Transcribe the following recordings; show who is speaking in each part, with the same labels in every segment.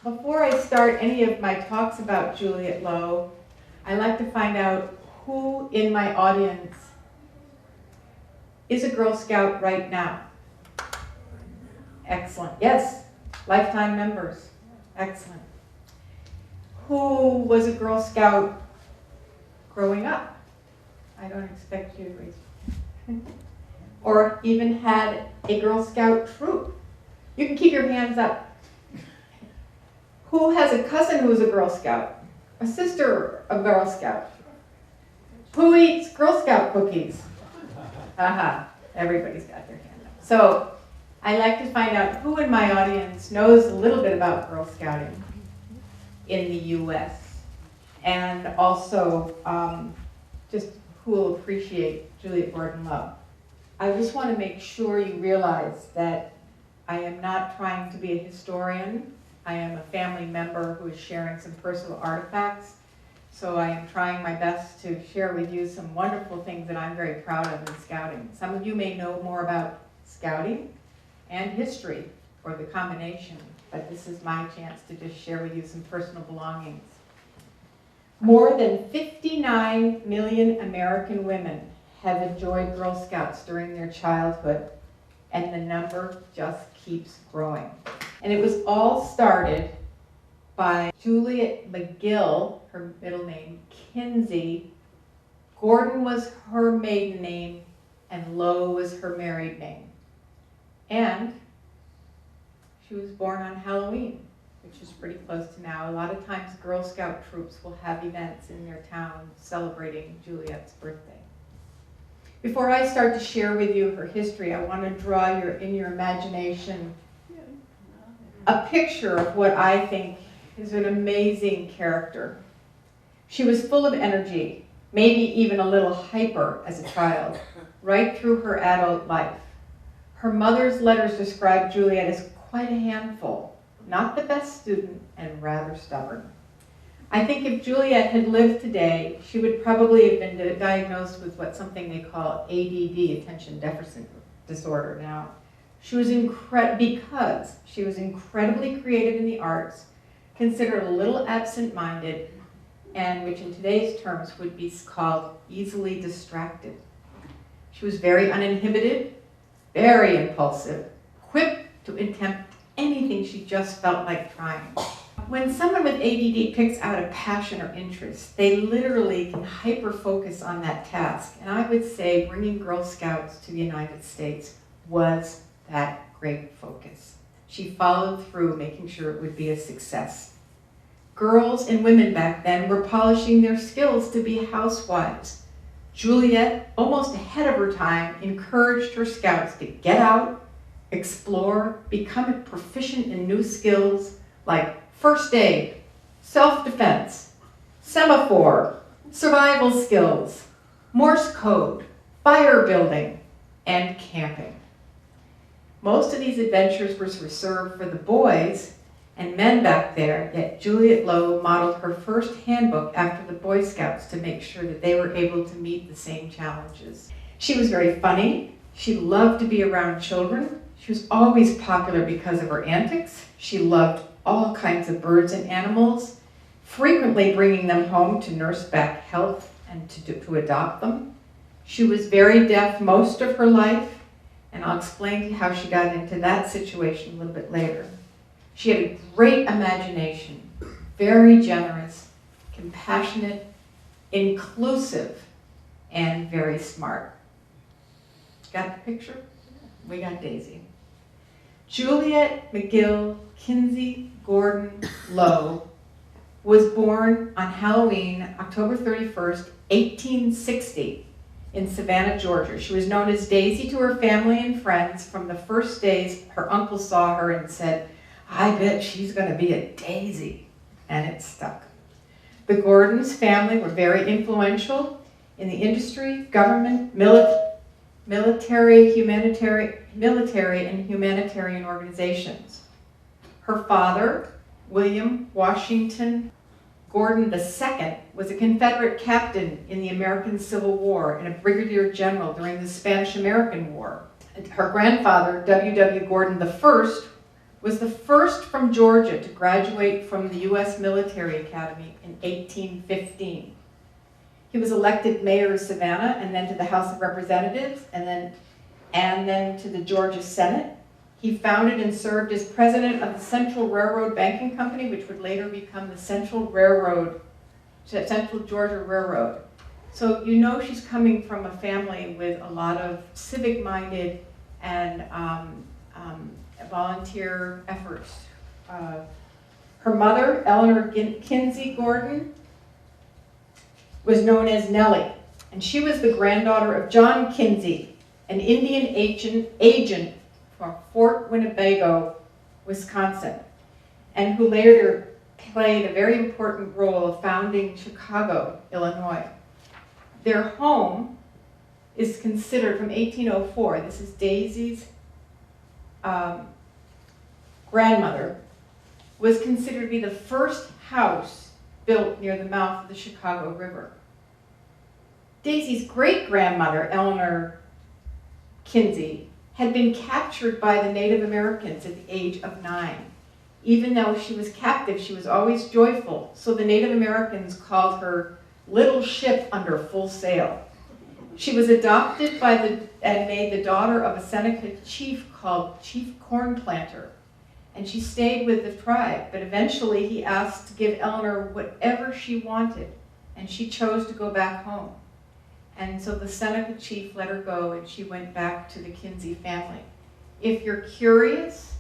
Speaker 1: Before I start any of my talks about Juliette Low, I like to find out who in my audience is a Girl Scout right now. Excellent. Yes, lifetime members. Excellent. Who was a Girl Scout growing up? I don't expect you to raise. Or even had a Girl Scout troop. You can keep your hands up. Who has a cousin who's a Girl Scout? A sister, a Girl Scout? Who eats Girl Scout cookies? Aha, everybody's got their hand up. So I like to find out who in my audience knows a little bit about Girl Scouting in the US, and also just who will appreciate Juliette Gordon Low. I just want to make sure you realize that I am not trying to be a historian. I am a family member who is sharing some personal artifacts. So I am trying my best to share with you some wonderful things that I'm very proud of in Scouting. Some of you may know more about Scouting and history, or the combination, but this is my chance to just share with you some personal belongings. More than 59 million American women have enjoyed Girl Scouts during their childhood, and the number just keeps growing. And it was all started by Juliette McGill, her middle name, Kinsey. Gordon was her maiden name, and Low was her married name. And she was born on Halloween, which is pretty close to now. A lot of times Girl Scout troops will have events in their town celebrating Juliette's birthday. Before I start to share with you her history, I want to draw in your imagination a picture of what I think is an amazing character. She was full of energy, maybe even a little hyper as a child, right through her adult life. Her mother's letters describe Juliette as quite a handful, not the best student, and rather stubborn. I think if Juliette had lived today, she would probably have been diagnosed with something they call ADD, attention deficit disorder now. She was because she was incredibly creative in the arts, considered a little absent-minded, and which in today's terms would be called easily distracted. She was very uninhibited, very impulsive, quick to attempt anything she just felt like trying. When someone with ADD picks out a passion or interest, they literally can hyper-focus on that task. And I would say bringing Girl Scouts to the United States was that great focus. She followed through, making sure it would be a success. Girls and women back then were polishing their skills to be housewives. Juliette, almost ahead of her time, encouraged her scouts to get out, explore, become proficient in new skills like first aid, self-defense, semaphore, survival skills, Morse code, fire building, and camping. Most of these adventures were reserved for the boys and men back there, yet Juliette Low modeled her first handbook after the Boy Scouts to make sure that they were able to meet the same challenges. She was very funny. She loved to be around children. She was always popular because of her antics. She loved all kinds of birds and animals, frequently bringing them home to nurse back health and to adopt them. She was very deaf most of her life, and I'll explain to you how she got into that situation a little bit later. She had a great imagination, very generous, compassionate, inclusive, and very smart. Got the picture? We got Daisy. Juliette McGill Kinsey Gordon Low was born on Halloween, October 31st, 1860, in Savannah, Georgia. She was known as Daisy to her family and friends from the first days her uncle saw her and said, "I bet she's going to be a Daisy," and it stuck. The Gordons family were very influential in the industry, government, military and humanitarian organizations. Her father, William Washington Gordon II, was a Confederate captain in the American Civil War and a brigadier general during the Spanish-American War. Her grandfather, W.W. Gordon I, was the first from Georgia to graduate from the U.S. Military Academy in 1815. He was elected mayor of Savannah and then to the House of Representatives and then to the Georgia Senate. He founded and served as president of the Central Railroad Banking Company, which would later become the Central Georgia Railroad. So you know she's coming from a family with a lot of civic-minded and volunteer efforts. Her mother, Eleanor Kinsey Gordon, was known as Nellie, and she was the granddaughter of John Kinsey, an Indian agent from Fort Winnebago, Wisconsin, and who later played a very important role of founding Chicago, Illinois. Their home is considered from 1804. This is Daisy's grandmother, was considered to be the first house built near the mouth of the Chicago River. Daisy's great-grandmother, Eleanor Kinsey, had been captured by the Native Americans at the age of 9. Even though she was captive, she was always joyful, so the Native Americans called her Little Ship Under Full Sail. She was adopted and made the daughter of a Seneca chief called Chief Corn Planter, and she stayed with the tribe, but eventually he asked to give Eleanor whatever she wanted, and she chose to go back home. And so the Seneca chief let her go, and she went back to the Kinsey family. If you're curious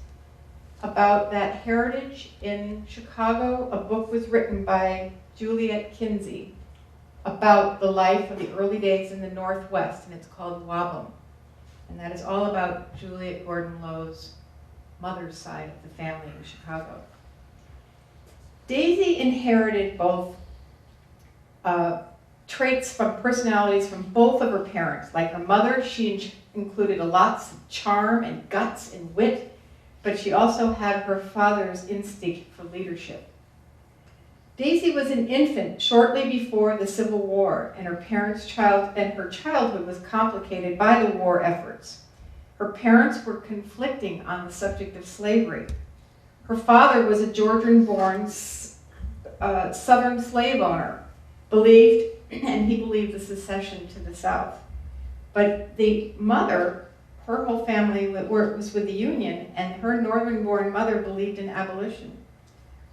Speaker 1: about that heritage in Chicago, a book was written by Juliette Kinsey about the life of the early days in the Northwest, and it's called Wabam. And that is all about Juliette Gordon Low's mother's side of the family in Chicago. Daisy inherited both traits from personalities from both of her parents. Like her mother, she included lots of charm and guts and wit, but she also had her father's instinct for leadership. Daisy was an infant shortly before the Civil War, and her childhood was complicated by the war efforts. Her parents were conflicting on the subject of slavery. Her father was a Georgian-born Southern slave owner, and he believed the secession to the South. But the mother, her whole family was with the Union, and her Northern-born mother believed in abolition.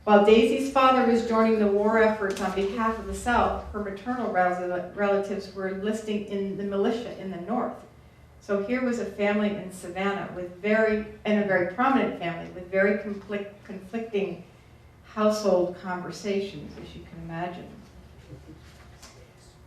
Speaker 1: While Daisy's father was joining the war efforts on behalf of the South, her maternal relatives were enlisting in the militia in the North. So here was a family in Savannah and a very prominent family with very conflicting household conversations, as you can imagine.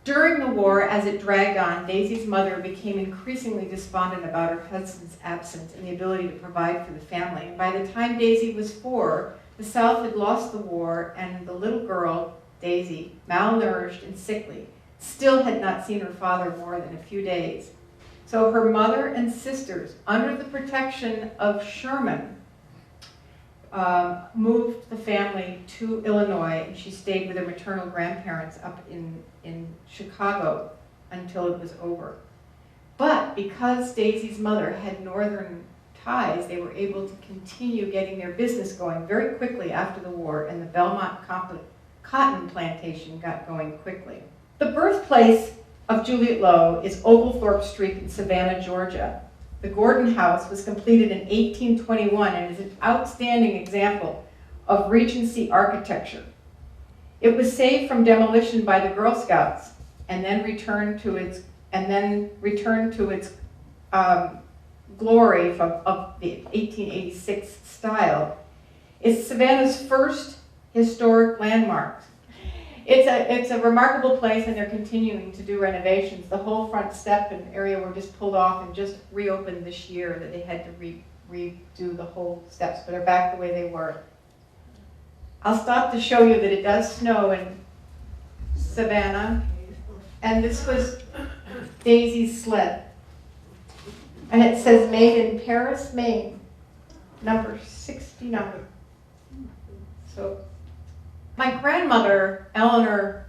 Speaker 1: During the war, as it dragged on, Daisy's mother became increasingly despondent about her husband's absence and the ability to provide for the family. And by the time Daisy was 4, the South had lost the war, and the little girl, Daisy, malnourished and sickly, still had not seen her father more than a few days. So her mother and sisters, under the protection of Sherman, moved the family to Illinois, and she stayed with her maternal grandparents up in Chicago until it was over. But because Daisy's mother had northern ties, they were able to continue getting their business going very quickly after the war, and the Belmont cotton plantation got going quickly. The birthplace of Juliette Low is Oglethorpe Street in Savannah, Georgia. The Gorden House was completed in 1821 and is an outstanding example of Regency architecture. It was saved from demolition by the Girl Scouts and then returned to its glory of the 1886 style. It's Savannah's first historic landmark. It's a remarkable place, and they're continuing to do renovations. The whole front step and area were just pulled off and just reopened this year, that they had to redo the whole steps, but they're back the way they were. I'll stop to show you that it does snow in Savannah, and this was Daisy's sled. And it says made in Paris, Maine, number 69. So my grandmother, Eleanor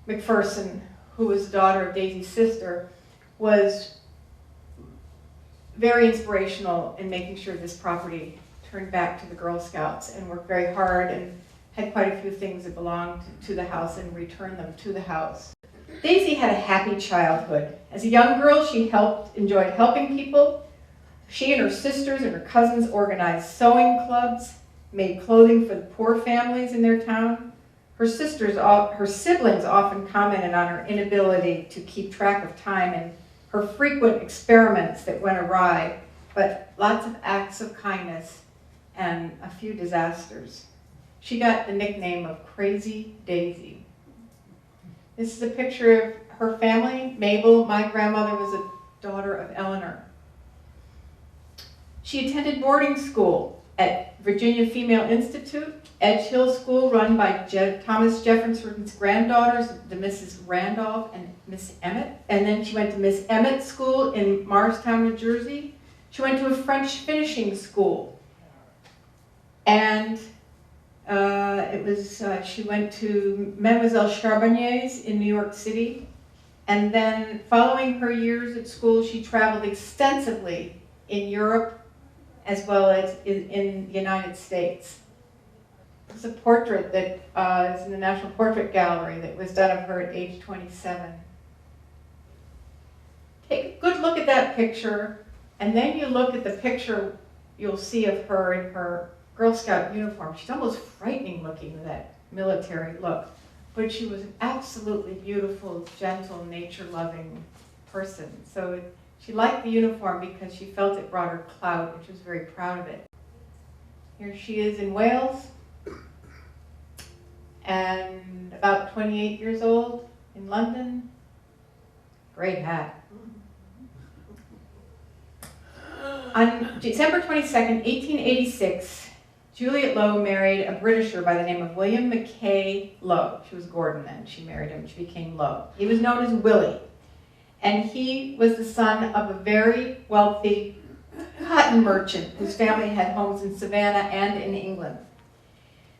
Speaker 1: McPherson, who was the daughter of Daisy's sister, was very inspirational in making sure this property returned back to the Girl Scouts and worked very hard and had quite a few things that belonged to the house and returned them to the house. Daisy had a happy childhood. As a young girl, she enjoyed helping people. She and her sisters and her cousins organized sewing clubs, made clothing for the poor families in their town. Her siblings often commented on her inability to keep track of time and her frequent experiments that went awry, but lots of acts of kindness and a few disasters. She got the nickname of Crazy Daisy. This is a picture of her family. Mabel, my grandmother, was a daughter of Eleanor. She attended boarding school at Virginia Female Institute, Edge Hill School, run by Thomas Jefferson's granddaughters, the Mrs. Randolph and Miss Emmett. And then she went to Miss Emmett School in Morristown, New Jersey. She went to a French finishing school. And she went to Mademoiselle Charbonnier's in New York City. And then following her years at school, she traveled extensively in Europe as well as in the United States. There's a portrait that is in the National Portrait Gallery that was done of her at age 27. Take a good look at that picture, and then you look at the picture you'll see of her in her Girl Scout uniform. She's almost frightening looking with that military look, but she was an absolutely beautiful, gentle, nature-loving person. So she liked the uniform because she felt it brought her clout, and she was very proud of it. Here she is in Wales, and about 28 years old in London. Great hat. On December 22nd, 1886, Juliette Low married a Britisher by the name of William Mackay Low. She was Gordon then. She married him. She became Low. He was known as Willie. And he was the son of a very wealthy cotton merchant whose family had homes in Savannah and in England.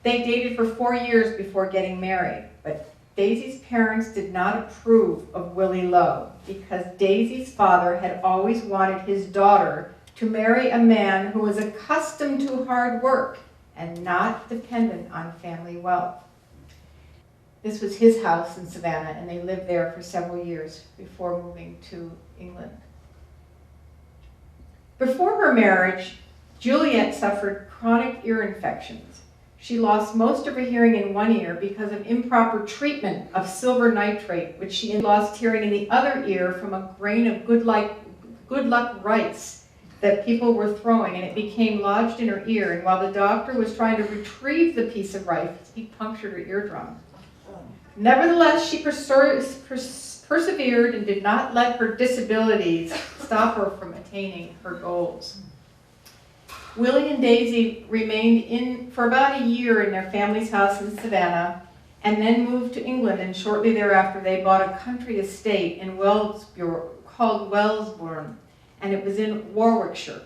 Speaker 1: They dated for 4 years before getting married, but Daisy's parents did not approve of Willie Low because Daisy's father had always wanted his daughter to marry a man who was accustomed to hard work and not dependent on family wealth. This was his house in Savannah, and they lived there for several years before moving to England. Before her marriage, Juliette suffered chronic ear infections. She lost most of her hearing in one ear because of improper treatment of silver nitrate, which she lost hearing in the other ear from a grain of good luck rice that people were throwing, and it became lodged in her ear. And while the doctor was trying to retrieve the piece of rice, he punctured her eardrum. Nevertheless, she persevered and did not let her disabilities stop her from attaining her goals. Willie and Daisy remained for about a year in their family's house in Savannah and then moved to England, and shortly thereafter they bought a country estate in called Wellesbourne, and it was in Warwickshire,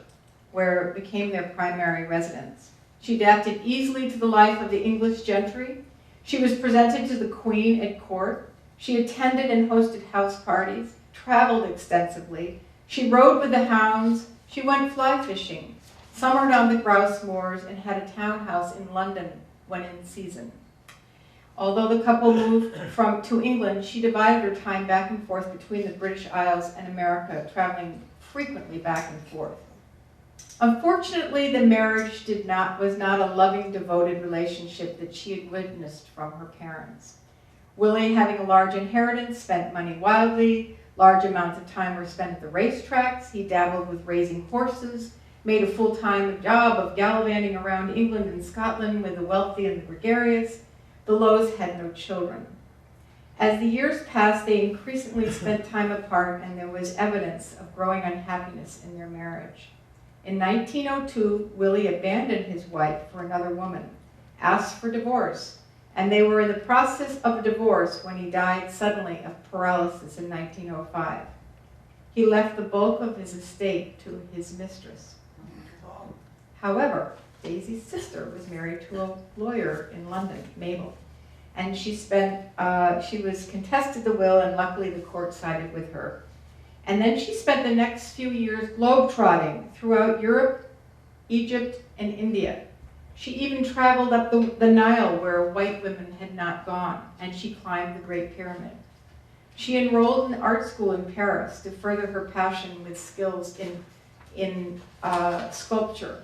Speaker 1: where it became their primary residence. She adapted easily to the life of the English gentry. She was presented to the Queen at court. She attended and hosted house parties, traveled extensively. She rode with the hounds. She went fly fishing, summered on the grouse moors, and had a townhouse in London when in season. Although the couple moved to England, she divided her time back and forth between the British Isles and America, traveling frequently back and forth. Unfortunately, the marriage was not a loving, devoted relationship that she had witnessed from her parents. Willie, having a large inheritance, spent money wildly. Large amounts of time were spent at the racetracks. He dabbled with raising horses, made a full-time job of gallivanting around England and Scotland with the wealthy and the gregarious. The Lows had no children. As the years passed, they increasingly spent time apart, and there was evidence of growing unhappiness in their marriage. In 1902, Willie abandoned his wife for another woman, asked for divorce, and they were in the process of a divorce when he died suddenly of paralysis in 1905. He left the bulk of his estate to his mistress. However, Daisy's sister was married to a lawyer in London, Mabel, and she was contested the will, and luckily the court sided with her. And then she spent the next few years globetrotting throughout Europe, Egypt, and India. She even traveled up the Nile where white women had not gone, and she climbed the Great Pyramid. She enrolled in art school in Paris to further her passion with skills in sculpture.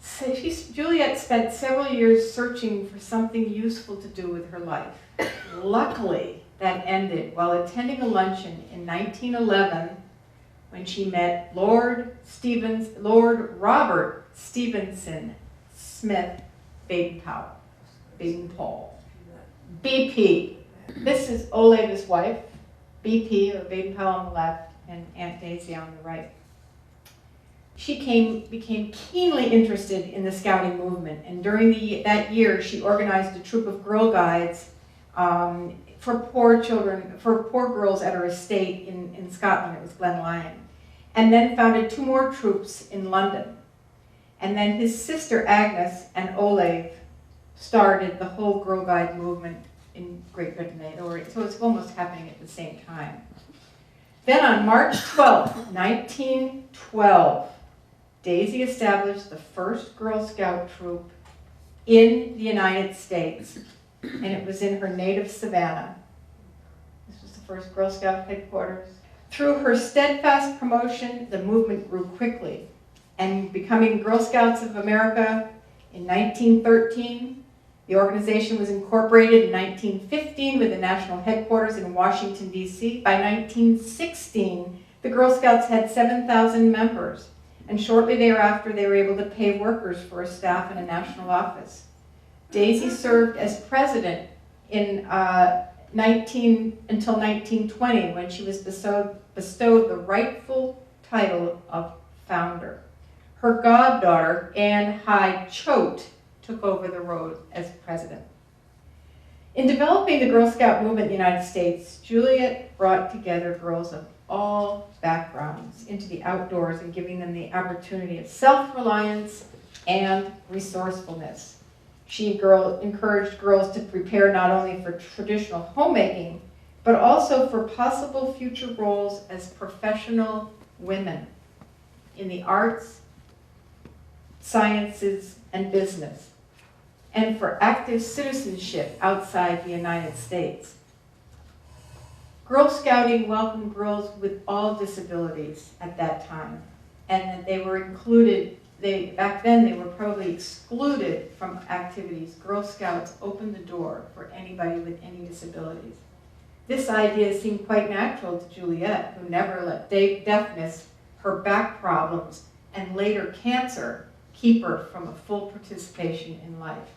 Speaker 1: So Juliette spent several years searching for something useful to do with her life. Luckily, that ended while attending a luncheon in 1911 when she met Lord Robert Stevenson Smith Baden-Powell, BP. This is Olave's wife, BP, or Baden-Powell on the left, and Aunt Daisy on the right. She became keenly interested in the scouting movement, and during that year, she organized a troop of Girl Guides for poor girls at her estate in Scotland. It was Glen Lyon, and then founded 2 more troops in London. And then his sister Agnes and Olave started the whole Girl Guide movement in Great Britain. So it's almost happening at the same time. Then on March 12th, 1912, Daisy established the first Girl Scout troop in the United States, and it was in her native Savannah. This was the first Girl Scout headquarters. Through her steadfast promotion, the movement grew quickly, and becoming Girl Scouts of America in 1913, the organization was incorporated in 1915 with the national headquarters in Washington, D.C. By 1916, the Girl Scouts had 7,000 members, and shortly thereafter, they were able to pay workers for a staff in a national office. Daisy served as president until 1920, when she was bestowed the rightful title of founder. Her goddaughter, Anne Hyde Choate, took over the role as president. In developing the Girl Scout movement in the United States, Juliette brought together girls of all backgrounds into the outdoors and giving them the opportunity of self-reliance and resourcefulness. She encouraged girls to prepare not only for traditional homemaking, but also for possible future roles as professional women in the arts, sciences, and business, and for active citizenship outside the United States. Girl Scouting welcomed girls with all disabilities at that time, and they were included. Back then, they were probably excluded from activities. Girl Scouts opened the door for anybody with any disabilities. This idea seemed quite natural to Juliette, who never let deafness, her back problems, and later cancer keep her from a full participation in life.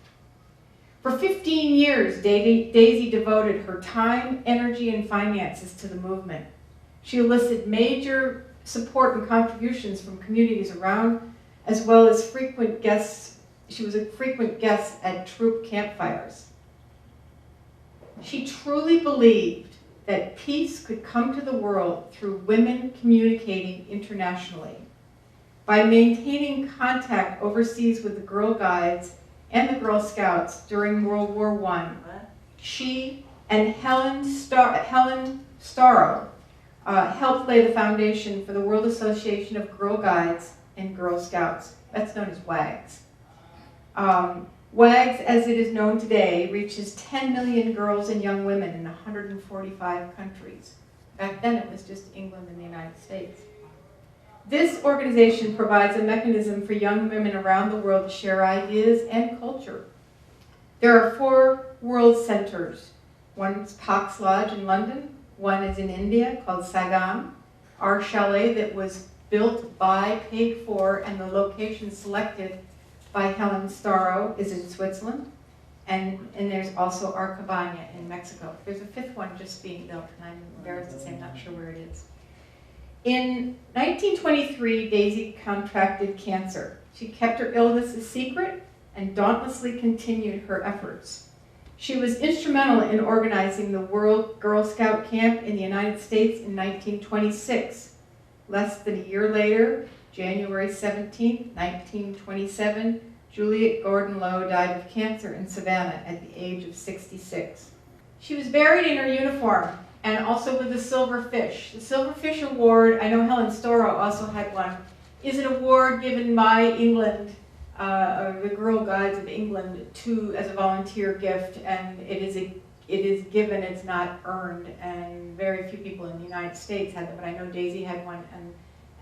Speaker 1: For 15 years, Daisy devoted her time, energy, and finances to the movement. She elicited major support and contributions from communities around, as well as frequent guests. She was a frequent guest at troop campfires. She truly believed that peace could come to the world through women communicating internationally. By maintaining contact overseas with the Girl Guides and the Girl Scouts during World War I, she and Helen Starrow helped lay the foundation for the World Association of Girl Guides and Girl Scouts. That's known as WAGS. WAGS, as it is known today, reaches 10 million girls and young women in 145 countries. Back then it was just England and the United States. This organization provides a mechanism for young women around the world to share ideas and culture. There are 4 world centers. One is Cox Lodge in London. One is in India called Saigon. Our chalet that was built by, paid for, and the location selected by Helen Starrow is in Switzerland. And there's also our cabana in Mexico. There's a 5th one just being built, and I'm embarrassed to say I'm not sure where it is. In 1923, Daisy contracted cancer. She kept her illness a secret and dauntlessly continued her efforts. She was instrumental in organizing the World Girl Scout Camp in the United States in 1926. Less than a year later, January 17, 1927, Juliette Gordon Low died of cancer in Savannah at the age of 66. She was buried in her uniform and also with the Silver Fish. The Silver Fish Award, I know Helen Storrow also had one is an award given by England, the Girl Guides of England, as a volunteer gift, and it is given, it's not earned, and very few people in the United States had it, but I know Daisy had one,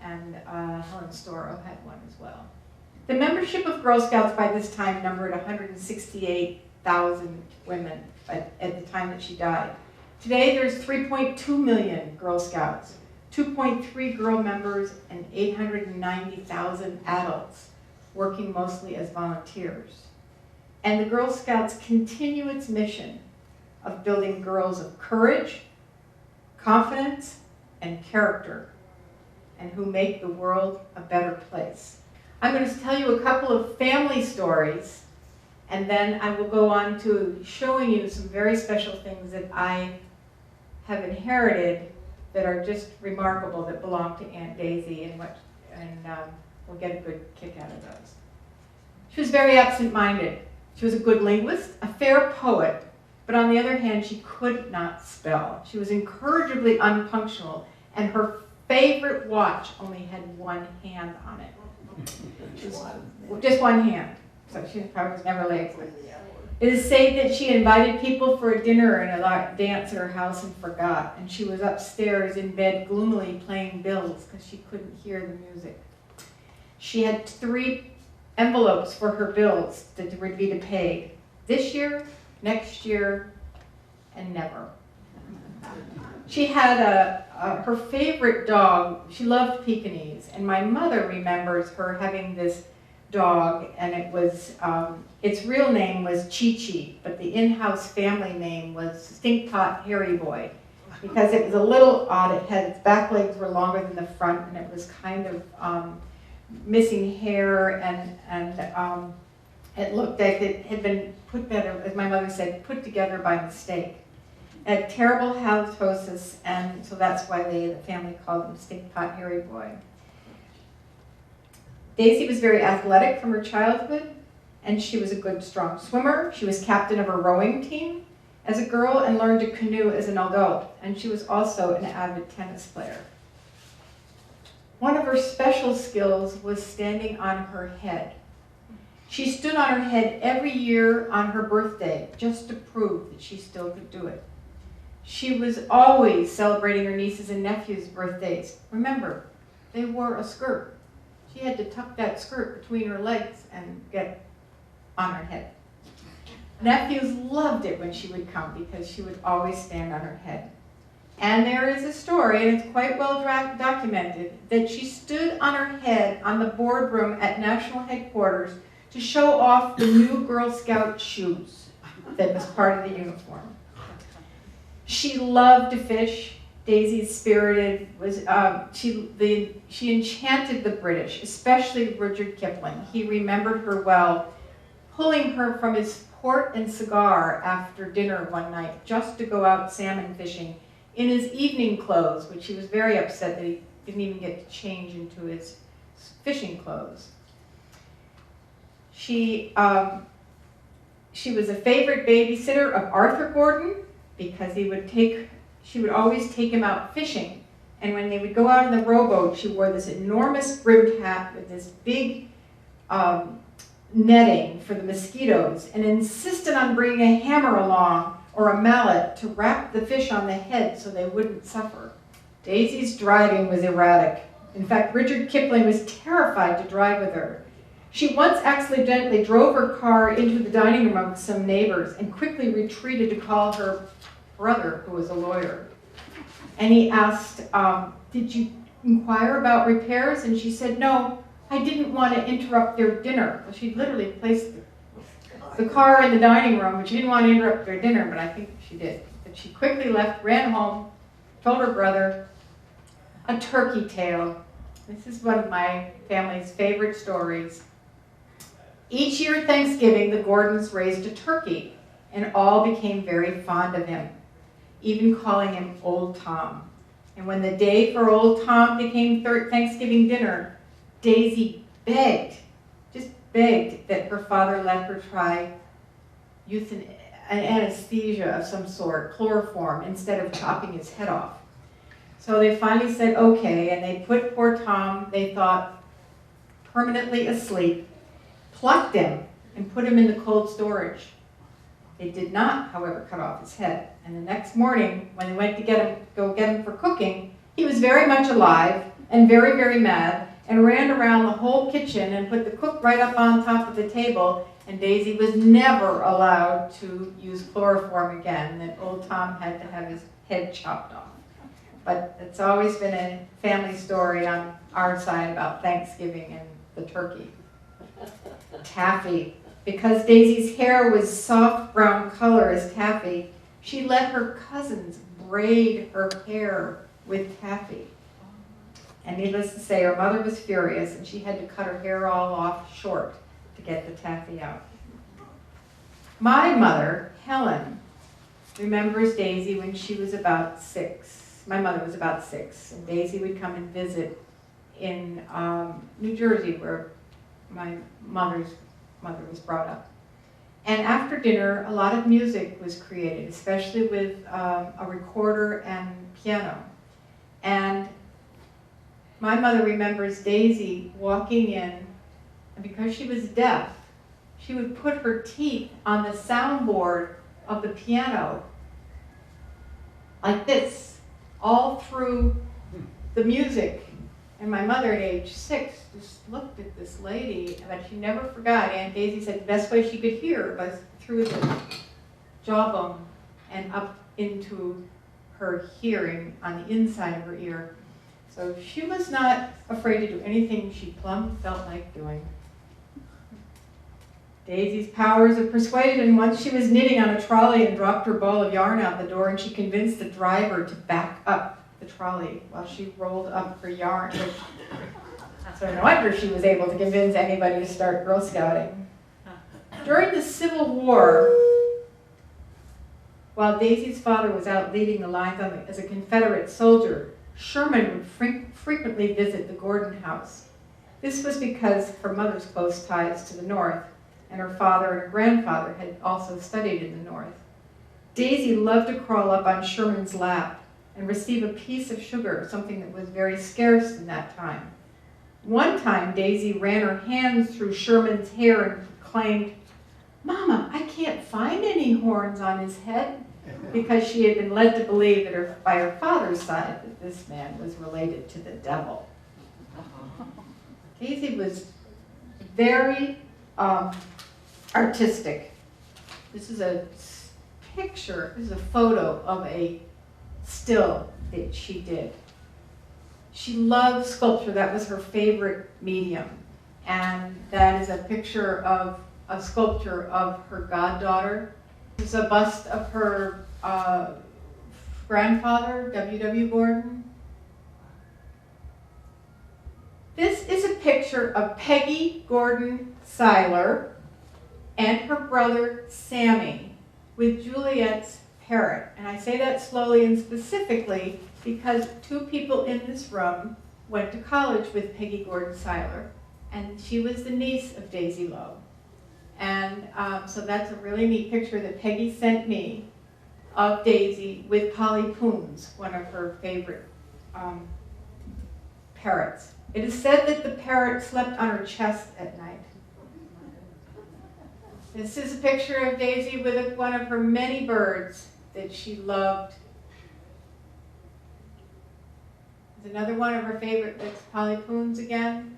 Speaker 1: and Helen Storrow had one as well. The membership of Girl Scouts by this time numbered 168,000 women at the time that she died. Today there's 3.2 million Girl Scouts, 2.3 girl members, and 890,000 adults, working mostly as volunteers. And the Girl Scouts continue its mission of building girls of courage, confidence, and character, and who make the world a better place. I'm going to tell you a couple of family stories, and then I will go on to showing you some very special things that I have inherited that are just remarkable, that belong to Aunt Daisy, and we'll get a good kick out of those. She was very absent-minded. She was a good linguist, a fair poet, but on the other hand, she could not spell. She was incorrigibly unpunctual, and her favorite watch only had one hand on it. Just one hand. So she probably was never late. It is said that she invited people for a dinner and a dance at her house and forgot, and she was upstairs in bed gloomily playing bills because she couldn't hear the music. She had 3 envelopes for her bills that were to be paid this year, next year, and never. She had her favorite dog. She loved Pekingese, and my mother remembers her having this dog, and it was its real name was Chi-Chi, but the in-house family name was Stinkpot Hairy Boy, because it was a little odd. It had its back legs were longer than the front, and it was kind of missing hair, and it looked like it had been put better, as my mother said, put together by mistake. It had terrible halitosis, and so that's why the family called him Stinkpot Hairy Boy. Daisy was very athletic from her childhood, and she was a good, strong swimmer. She was captain of a rowing team as a girl and learned to canoe as an adult, and she was also an avid tennis player. One of her special skills was standing on her head. She stood on her head every year on her birthday just to prove that she still could do it. She was always celebrating her nieces and nephews' birthdays. Remember, they wore a skirt. She had to tuck that skirt between her legs and get on her head. Nephews loved it when she would come because she would always stand on her head. And there is a story, and it's quite well documented, that she stood on her head on the boardroom at national headquarters to show off the new Girl Scout shoes that was part of the uniform. She loved to fish. Daisy's spirited was she enchanted the British, especially Rudyard Kipling. He remembered her well, pulling her from his port and cigar after dinner one night just to go out salmon fishing in his evening clothes, which he was very upset that he didn't even get to change into his fishing clothes. She was a favorite babysitter of Arthur Gordon because she would always take him out fishing. And when they would go out in the rowboat, she wore this enormous brimmed hat with this big netting for the mosquitoes, and insisted on bringing a hammer along or a mallet to rap the fish on the head so they wouldn't suffer. Daisy's driving was erratic. In fact, Rudyard Kipling was terrified to drive with her. She once accidentally drove her car into the dining room of some neighbors and quickly retreated to call her brother, who was a lawyer. And he asked, did you inquire about repairs? And she said, no, I didn't want to interrupt their dinner. Well, she literally placed the car in the dining room, but she didn't want to interrupt their dinner, but I think she did. But she quickly left, ran home, told her brother a turkey tale. This is one of my family's favorite stories. Each year at Thanksgiving, the Gordons raised a turkey, and all became very fond of him, even calling him Old Tom. And when the day for Old Tom became Thanksgiving dinner, Daisy begged that her father let her try an anesthesia of some sort, chloroform, instead of chopping his head off. So they finally said okay, and they put poor Tom, they thought, permanently asleep, plucked him, and put him in the cold storage. They did not, however, cut off his head. And the next morning, when they went to go get him for cooking, he was very much alive and very, very mad and ran around the whole kitchen and put the cook right up on top of the table. And Daisy was never allowed to use chloroform again. And old Tom had to have his head chopped off. But it's always been a family story on our side about Thanksgiving and the turkey. Taffy. Because Daisy's hair was soft brown color as taffy, she let her cousins braid her hair with taffy. And needless to say, her mother was furious and she had to cut her hair all off short to get the taffy out. My mother, Helen, remembers Daisy when she was about 6. My mother was about 6, and Daisy would come and visit in New Jersey, where my mother was brought up. And after dinner, a lot of music was created, especially with a recorder and piano. And my mother remembers Daisy walking in, and because she was deaf, she would put her teeth on the soundboard of the piano like this, all through the music. And my mother at age 6 just looked at this lady, but she never forgot. Aunt Daisy said the best way she could hear was through the jawbone and up into her hearing on the inside of her ear. So she was not afraid to do anything she plumb felt like doing. Daisy's powers of persuasion. Once she was knitting on a trolley and dropped her ball of yarn out the door, and she convinced the driver to back up the trolley while she rolled up her yarn. So no wonder she was able to convince anybody to start Girl Scouting. During the Civil War, while Daisy's father was out leading the lines as a Confederate soldier, Sherman would frequently visit the Gorden house. This was because her mother's close ties to the North, and her father and her grandfather had also studied in the North. Daisy loved to crawl up on Sherman's lap and receive a piece of sugar, something that was very scarce in that time. One time, Daisy ran her hands through Sherman's hair and proclaimed, "Mama, I can't find any horns on his head," because she had been led to believe that by her father's side that this man was related to the devil. Daisy was very artistic. This is a picture, this is a photo of a still that she did. She loved sculpture. That was her favorite medium. And that is a picture of a sculpture of her goddaughter. This is a bust of her grandfather, W.W. Gordon. This is a picture of Peggy Gordon Seiler and her brother Sammy with Juliette's parrot. And I say that slowly and specifically because 2 people in this room went to college with Peggy Gordon Seiler, and she was the niece of Daisy Low. And so that's a really neat picture that Peggy sent me of Daisy with Polly Poons, one of her favorite parrots. It is said that the parrot slept on her chest at night. This is a picture of Daisy with one of her many birds that she loved. There's another one of her favorite, that's Polly Poons again.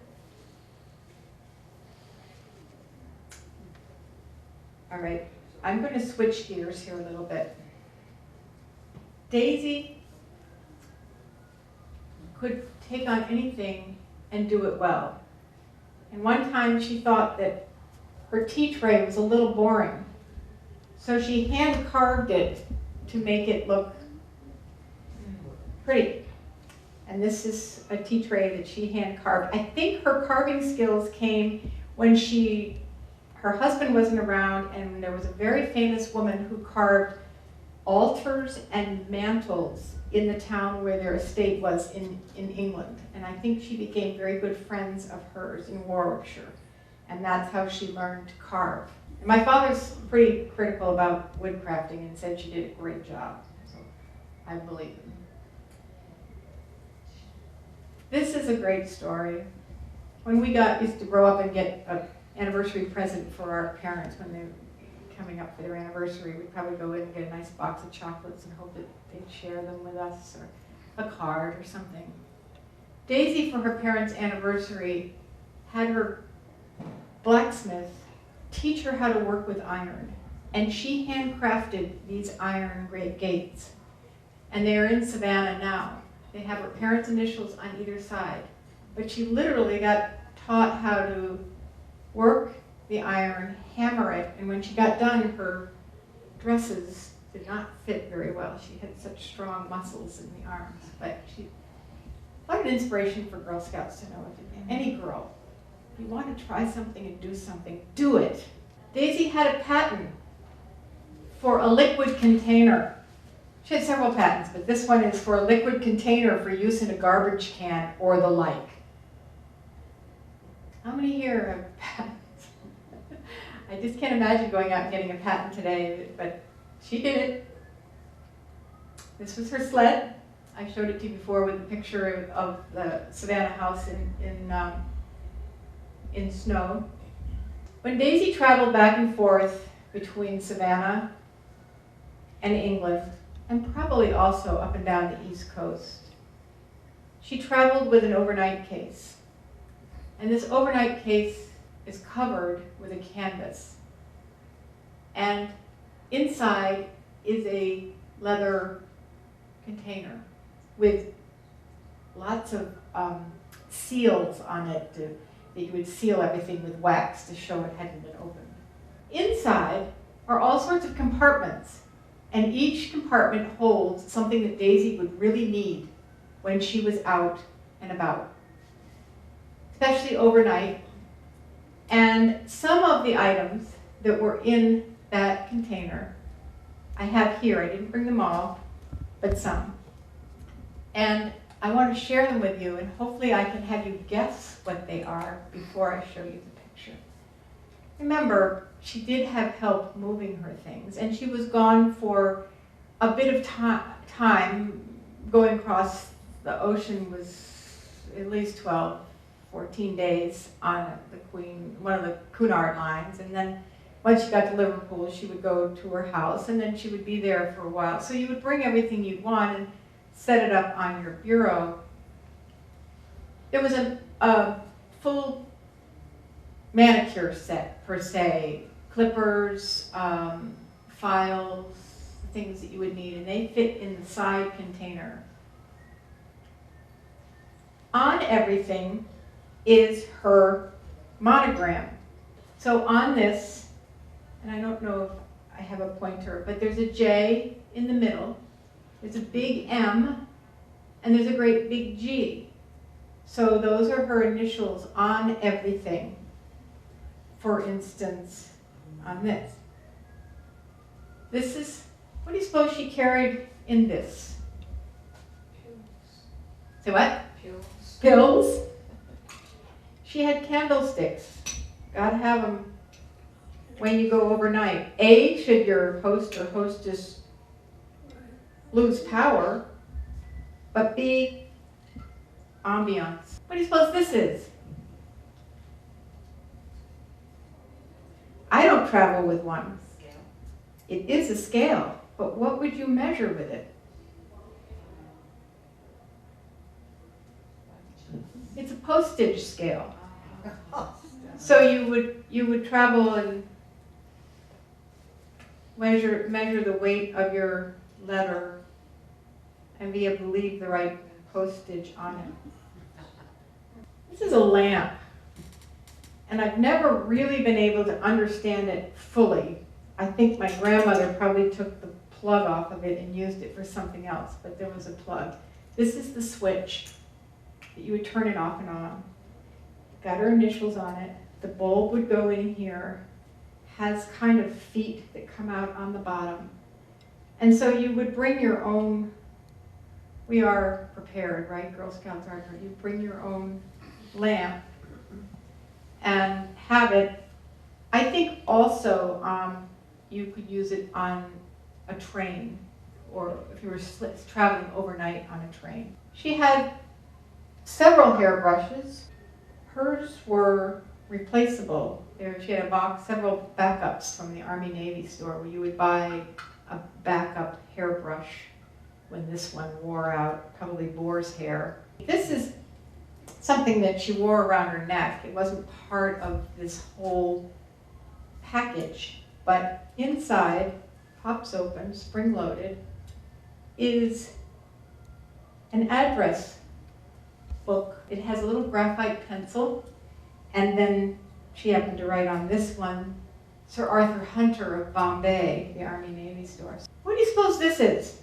Speaker 1: All right, I'm going to switch gears here a little bit. Daisy could take on anything and do it well. And one time she thought that her tea tray was a little boring, so she hand carved it to make it look pretty. And this is a tea tray that she hand carved. I think her carving skills came when her husband wasn't around, and there was a very famous woman who carved altars and mantles in the town where their estate was in England. And I think she became very good friends of hers in Warwickshire. And that's how she learned to carve. And my father's pretty critical about woodcrafting and said she did a great job. So I believe him. This is a great story. When we used to grow up and get an anniversary present for our parents when they were coming up for their anniversary, we'd probably go in and get a nice box of chocolates and hope that they'd share them with us, or a card or something. Daisy, for her parents' anniversary, had her blacksmith teach her how to work with iron. And she handcrafted these iron gates. And they're in Savannah now. They have her parents' initials on either side. But she literally got taught how to work the iron, hammer it, and when she got done, her dresses did not fit very well. She had such strong muscles in the arms. But what an inspiration for Girl Scouts to know. If any girl, if you want to try something and do something, do it. Daisy had a patent for a liquid container. She had several patents, but this one is for a liquid container for use in a garbage can or the like. How many here have patents? I just can't imagine going out and getting a patent today, but she did it. This was her sled. I showed it to you before with a picture of the Savannah house in snow. When Daisy traveled back and forth between Savannah and England, and probably also up and down the East Coast, she traveled with an overnight case. And this overnight case is covered with a canvas. And inside is a leather container with lots of seals on it that you would seal everything with wax to show it hadn't been opened. Inside are all sorts of compartments, and each compartment holds something that Daisy would really need when she was out and about, especially overnight. And some of the items that were in that container I have here. I didn't bring them all, but some. And I want to share them with you, and hopefully I can have you guess what they are before I show you the picture. Remember, she did have help moving her things, and she was gone for a bit of time. Going across the ocean was at least 12, 14 days on one of the Cunard lines, and then once she got to Liverpool, she would go to her house, and then she would be there for a while. So you would bring everything you'd want and set it up on your bureau. There was a full manicure set, per se, clippers, files, things that you would need, and they fit in the side container. On everything is her monogram. So on this, and I don't know if I have a pointer, but there's a J in the middle, there's a big M, and there's a great big G. So those are her initials on everything. For instance, on this. This is, what do you suppose she carried in this?
Speaker 2: Pills.
Speaker 1: Say what?
Speaker 2: Pills.
Speaker 1: Pills. She had candlesticks. Gotta have them when you go overnight. A, should your host or hostess lose power, but B, ambiance. What do you suppose this is? I don't travel with one.
Speaker 2: Scale.
Speaker 1: It is a scale, but what would you measure with it? It's a postage scale. So you would travel and measure the weight of your letter and be able to leave the right postage on it. This is a lamp, and I've never really been able to understand it fully. I think my grandmother probably took the plug off of it and used it for something else, but there was a plug. This is the switch that you would turn it off and on. Got her initials on it. The bulb would go in here, has kind of feet that come out on the bottom. And so you would bring your own, we are prepared, right? Girl Scouts are, you bring your own lamp and have it. I think also you could use it on a train, or if you were traveling overnight on a train. She had several hairbrushes. Hers were replaceable. She had a box, several backups from the Army Navy store where you would buy a backup hairbrush when this one wore out, probably boar's hair. This is something that she wore around her neck. It wasn't part of this whole package, but inside, pops open, spring-loaded, is an address book. It has a little graphite pencil, and then she happened to write on this one, Sir Arthur Hunter of Bombay, the Army Navy store. What do you suppose this is?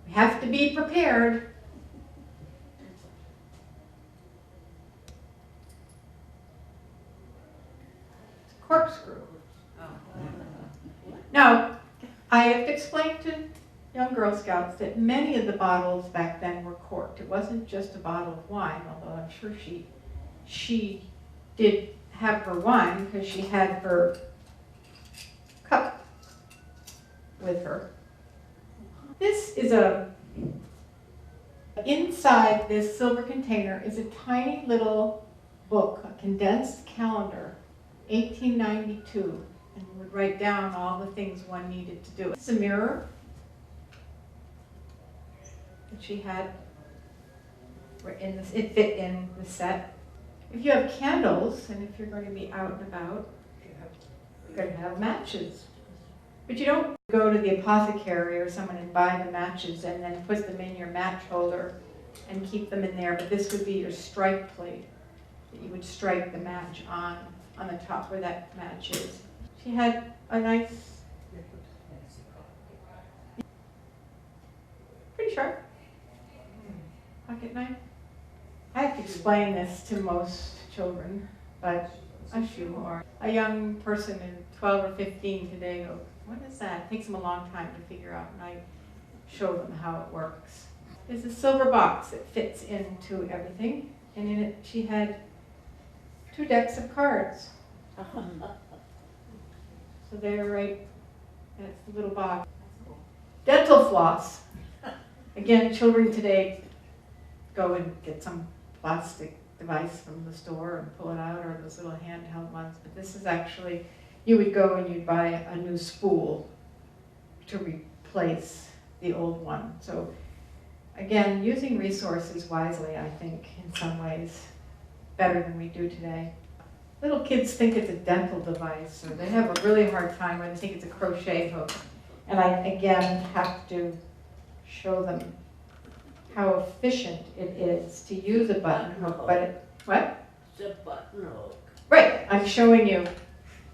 Speaker 1: We have to be prepared. It's a corkscrew. Now, I have to explain to young Girl Scouts that many of the bottles back then were corked. It wasn't just a bottle of wine, although I'm sure she did have her wine because she had her cup with her. This is inside this silver container is a tiny little book, a condensed calendar, 1892, and you would write down all the things one needed to do. It's a mirror that she had. It fit in the set. If you have candles, and if you're going to be out and about, you're going to have matches. But you don't go to the apothecary or someone and buy the matches and then put them in your match holder and keep them in there. But this would be your strike plate that you would strike the match on the top where that match is. She had a nice, pretty sharp pocket knife. I have to explain this to most children, but a shoehorn. A young person in 12 or 15 today goes, what is that? It takes them a long time to figure out, and I show them how it works. There's a silver box that fits into everything, and in it she had 2 decks of cards. So they're right, that's the little box. Dental floss. Again, children today go and get some plastic device from the store and pull it out, or those little handheld ones, but this is actually, you would go and you'd buy a new spool to replace the old one. So again, using resources wisely, I think, in some ways, better than we do today. Little kids think it's a dental device, or they have a really hard time when they think it's a crochet hook. And I, again, have to show them how efficient it is to use a button hook, but what?
Speaker 2: It's a button hook.
Speaker 1: Right, I'm showing you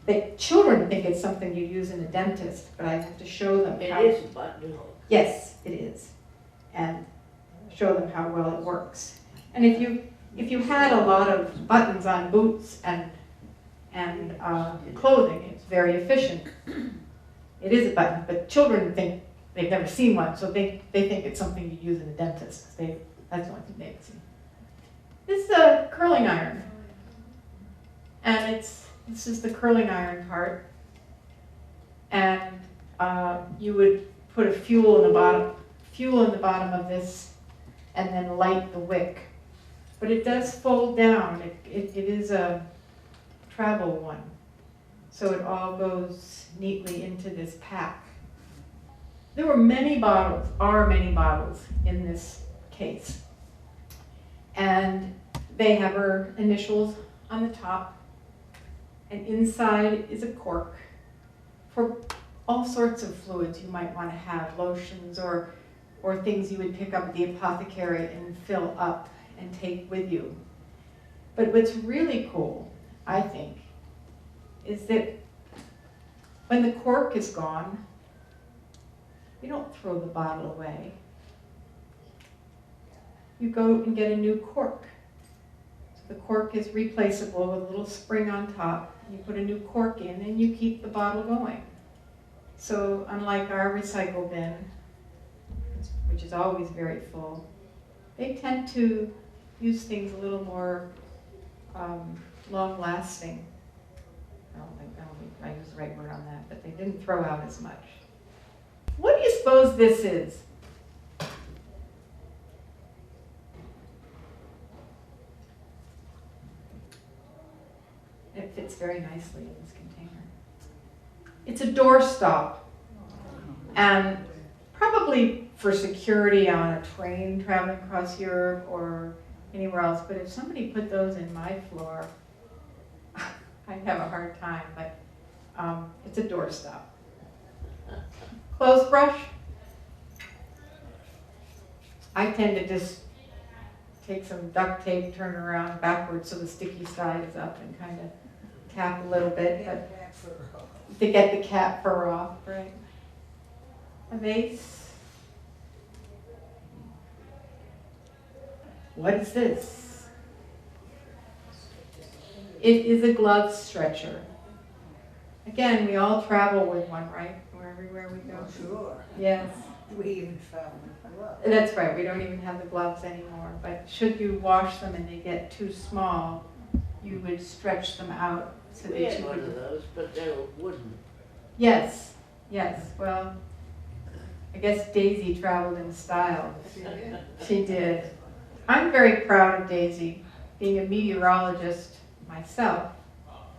Speaker 1: that children think it's something you use in a dentist, but I have to show them
Speaker 2: It
Speaker 1: how.
Speaker 2: is a button hook.
Speaker 1: Yes, it is, and show them how well it works. And if you had a lot of buttons on boots and clothing, it's very efficient. It is a button, but children think they've never seen one, so they think it's something you use in a dentist. That's the only thing they've seen. This is a curling iron, and this is the curling iron part, and you would put a fuel in the bottom of this, and then light the wick. But it does fold down. It is a travel one, so it all goes neatly into this pack. There were many bottles in this case, and they have her initials on the top, and inside is a cork for all sorts of fluids you might want to have, lotions or things you would pick up at the apothecary and fill up and take with you. But what's really cool, I think, is that when the cork is gone, you don't throw the bottle away. You go and get a new cork. So the cork is replaceable with a little spring on top. You put a new cork in and you keep the bottle going. So unlike our recycle bin, which is always very full, they tend to use things a little more long-lasting. I don't think I use the right word on that, but they didn't throw out as much. What do you suppose this is? fits very nicely in this container. It's a doorstop, and probably for security on a train traveling across Europe or anywhere else, but if somebody put those in my floor, I'd have a hard time, but it's a doorstop. Clothes brush. I tend to just take some duct tape, turn it around backwards so the sticky side is up and kind of tap a little bit, but to get the cat fur off, right? A vase. What is this? It is a glove stretcher. Again, we all travel with one, right? Or everywhere we go.
Speaker 3: Sure.
Speaker 1: Yes.
Speaker 3: We even travel with gloves.
Speaker 1: That's right, we don't even have the gloves anymore, but should you wash them and they get too small, you would stretch them out so
Speaker 2: We
Speaker 1: that
Speaker 2: had
Speaker 1: you
Speaker 2: one of
Speaker 1: could.
Speaker 2: those, but they were wooden.
Speaker 1: Yes, yes, well, I guess Daisy traveled in style. She did. I'm very proud of Daisy, being a meteorologist myself.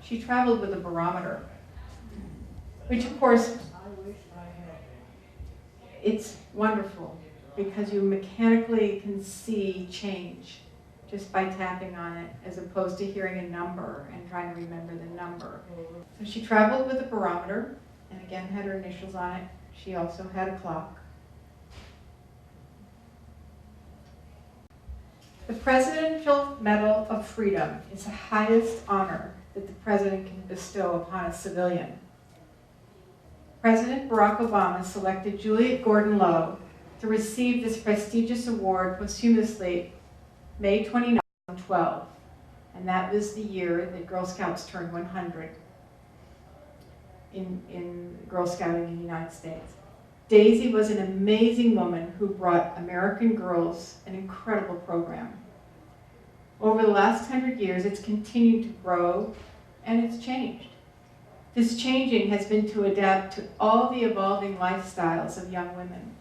Speaker 1: She traveled with a barometer, which of course,
Speaker 3: I wish I had.
Speaker 1: it's wonderful because you mechanically can see change just by tapping on it, as opposed to hearing a number and trying to remember the number. So she traveled with a barometer, and again had her initials on it. She also had a clock. The Presidential Medal of Freedom is the highest honor that the president can bestow upon a civilian. President Barack Obama selected Juliette Gordon Low to receive this prestigious award posthumously May 29, 2012, and that was the year that Girl Scouts turned 100 in Girl Scouting in the United States. Daisy was an amazing woman who brought American girls an incredible program. Over the last 100 years, it's continued to grow and it's changed. This changing has been to adapt to all the evolving lifestyles of young women.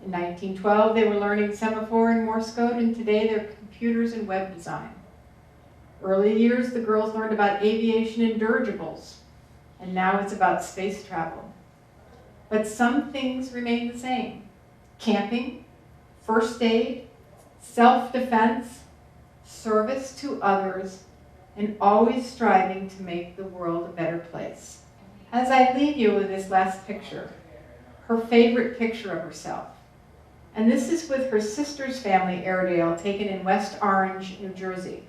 Speaker 1: In 1912, they were learning semaphore and Morse code, and today they're computers and web design. Early years, the girls learned about aviation and dirigibles, and now it's about space travel. But some things remain the same. Camping, first aid, self-defense, service to others, and always striving to make the world a better place. As I leave you with this last picture, her favorite picture of herself. And this is with her sister's family, Airedale, taken in West Orange, New Jersey.